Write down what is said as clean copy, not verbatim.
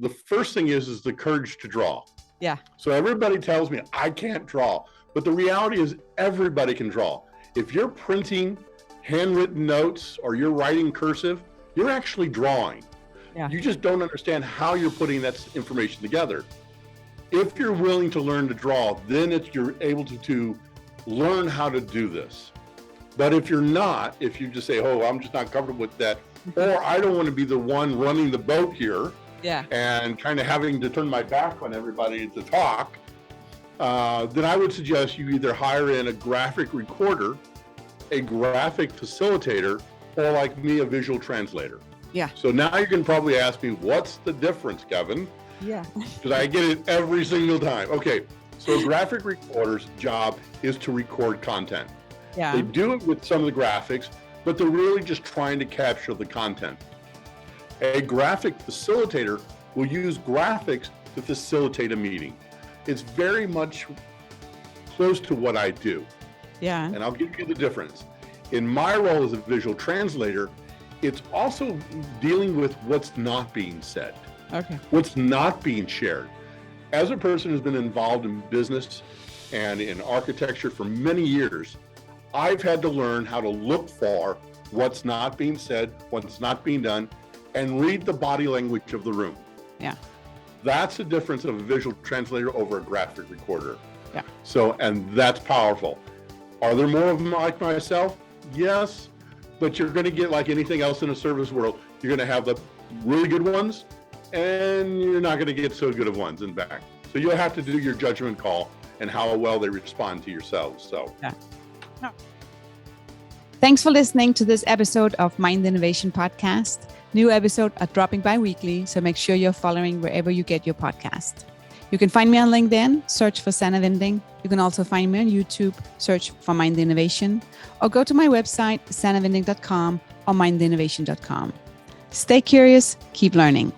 the first thing is the courage to draw. Yeah. So everybody tells me I can't draw, but the reality is everybody can draw. If you're printing handwritten notes or you're writing cursive, you're actually drawing. Yeah. You just don't understand how you're putting that information together. If you're willing to learn to draw, then you're able to learn how to do this. But if you're not, if you just say, oh, I'm just not comfortable with that, or I don't want to be the one running the boat here, yeah, and kind of having to turn my back on everybody to talk, then I would suggest you either hire in a graphic recorder, a graphic facilitator, or like me, a visual translator. Yeah. So now you can probably ask me, what's the difference, Kevin? Yeah. Because I get it every single time. Okay, so a graphic recorder's job is to record content. Yeah. They do it with some of the graphics, but they're really just trying to capture the content. A graphic facilitator will use graphics to facilitate a meeting. It's very much close to what I do. Yeah. And I'll give you the difference. In my role as a visual translator, it's also dealing with what's not being said. Okay. What's not being shared. As a person who's been involved in business and in architecture for many years, I've had to learn how to look for what's not being said, what's not being done, and read the body language of the room. Yeah. That's the difference of a visual translator over a graphic recorder. Yeah. So, and that's powerful. Are there more of them like myself? Yes, but you're going to get like anything else in the service world. You're going to have the really good ones, and you're not going to get so good of ones in back. So you'll have to do your judgment call and how well they respond to yourselves. So. Yeah. No. Thanks for listening to this episode of Mind Innovation Podcast. New episodes are dropping bi-weekly, so make sure you're following wherever you get your podcast. You can find me on LinkedIn, search for Sanna Winding. You can also find me on YouTube, search for Mind Innovation, or go to my website, sannawinding.com or mindinnovation.com. Stay curious, keep learning.